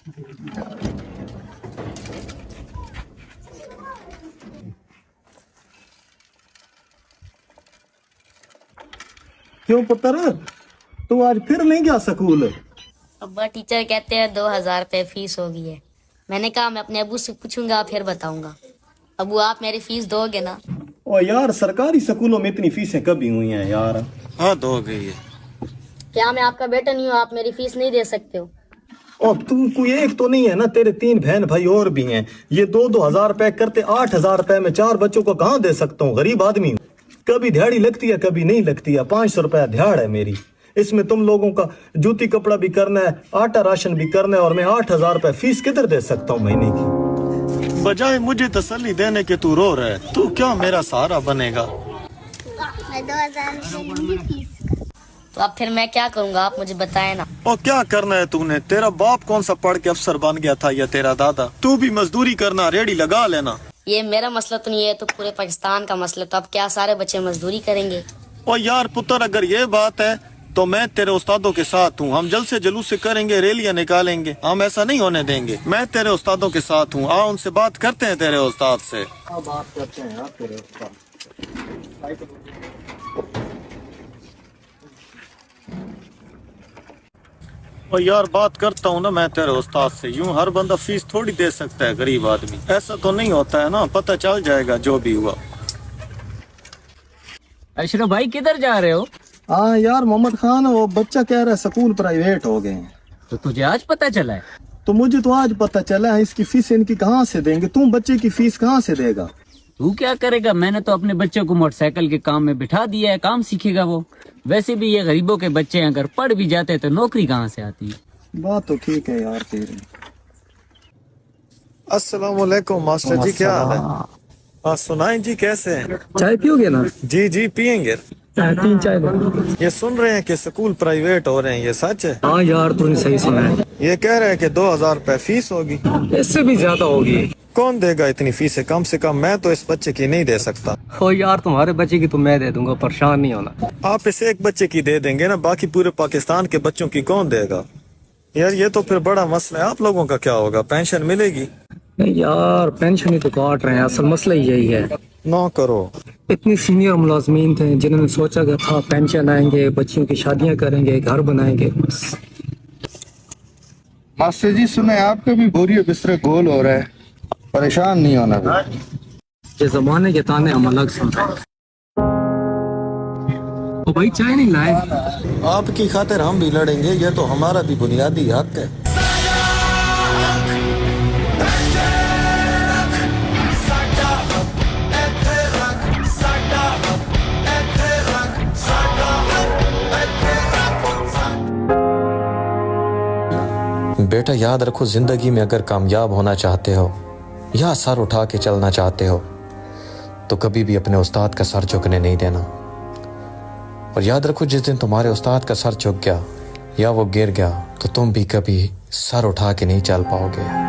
क्यों पुत्र, तू आज फिर नहीं गया स्कूल? अब्बा टीचर कहते हैं 2,000 रुपये फीस होगी है। मैंने कहा मैं अपने अबू से पूछूंगा फिर बताऊंगा। अबू आप मेरी फीस दोगे ना? ओ यार, सरकारी स्कूलों में इतनी फीसें कभी हुई हैं यार? हाँ दो गई है। क्या मैं आपका बेटा नहीं हूँ, आप मेरी फीस नहीं दे सकते हो? और तू कोई एक तो नहीं है ना, तेरे 3 बहन भाई और भी हैं। ये 2,000 रुपए करते 8,000 रुपए में 4 बच्चों को कहाँ दे सकता हूँ? गरीब आदमी हूँ। कभी दिहाड़ी लगती है कभी नहीं लगती है। 500 रुपया दिहाड़ है मेरी। इसमें तुम लोगों का जूती कपड़ा भी करना है, आटा राशन भी करना है, और मैं 8,000 रुपए फीस किधर दे सकता हूँ महीने की? बजाय मुझे तसल्ली देने के तू रो रहा है। तू क्या मेरा सहारा बनेगा? मैं 2,000 रुपये लूंगी फीस। तो अब फिर मैं क्या करूंगा, आप मुझे बताए ना। और क्या करना है तूने? तेरा बाप कौन सा पढ़ के अफसर बन गया था या तेरा दादा? तू भी मजदूरी करना, रेडी लगा लेना। ये मेरा मसला तो नहीं है, तो पूरे पाकिस्तान का मसला। तो अब क्या सारे बच्चे मजदूरी करेंगे? और यार पुत्र, अगर ये बात है तो मैं तेरे उस्तादों के साथ हूँ। हम जल्द से जुलूस से करेंगे, रैलियां निकालेंगे। हम ऐसा नहीं होने देंगे। मैं तेरे उस्तादों के साथ हूँ। आ उनसे बात करते हैं तेरे उस्ताद से। बात करते हैं यार तेरे उस्ताद। और यार बात करता हूँ ना मैं तेरे उस्ताद से। यूं हर बंदा फीस थोड़ी दे सकता है गरीब आदमी। ऐसा तो नहीं होता है ना, पता चल जाएगा जो भी हुआ। अशरफ भाई किधर जा रहे हो? हाँ यार मोहम्मद खान, वो बच्चा कह रहा है स्कूल प्राइवेट हो गए हैं। तो तुझे आज पता चला है? तो मुझे तो आज पता चला है। इसकी फीस इनकी कहाँ से देंगे? तुम बच्चे की फीस कहाँ से देगा? तू क्या करेगा? मैंने तो अपने बच्चे को मोटरसाइकिल के काम में बिठा दिया है, काम सीखेगा वो। वैसे भी ये गरीबों के बच्चे अगर पढ़ भी जाते तो नौकरी कहाँ से आती? बात तो ठीक है यार तेरी। अस्सलाम वालेकुम मास्टर जी, क्या हाल है? हाँ सुनाएं जी, कैसे हैं? चाय पियोगे ना? जी जी पियेंगे। 3 चाय दो। ये सुन रहे हैं कि स्कूल प्राइवेट हो रहे हैं, ये सच है? हाँ यार तूने सही सुना है। ये कह रहे हैं कि 2,000 रुपए फीस होगी। इससे भी ज्यादा होगी। कौन देगा इतनी फीस? कम से कम मैं तो इस बच्चे की नहीं दे सकता। हो यार, तुम्हारे बच्चे की तो मैं दे दूंगा, परेशान नहीं होना। आप इसे एक बच्चे की दे देंगे ना, बाकी पूरे पाकिस्तान के बच्चों की कौन देगा? यार ये तो फिर बड़ा मसला है। आप लोगों का क्या होगा? पेंशन मिलेगी? नहीं यार, पेंशन ही तो काट रहे हैं। असल मसला यही है। ना करो। इतने सीनियर मुलाजमीन थे जिन्होंने सोचा कि हाँ पेंशन आएंगे, बच्चियों की शादियां करेंगे, घर बनाएंगे। बस मास्टर जी सुने, आपके भी बोरियो बिस्तरे गोल हो रहा है, परेशान नहीं होना भी। ये जमाने के ताने हम अलग सुन रहे हैं। तो भाई चाय नहीं लाए? आपकी खातिर हम भी लड़ेंगे, ये तो हमारा भी बुनियादी हक है। बेटा याद रखो, जिंदगी में अगर कामयाब होना चाहते हो या सर उठा के चलना चाहते हो तो कभी भी अपने उस्ताद का सर झुकने नहीं देना। और याद रखो, जिस दिन तुम्हारे उस्ताद का सर झुक गया या वो गिर गया तो तुम भी कभी सर उठा के नहीं चल पाओगे।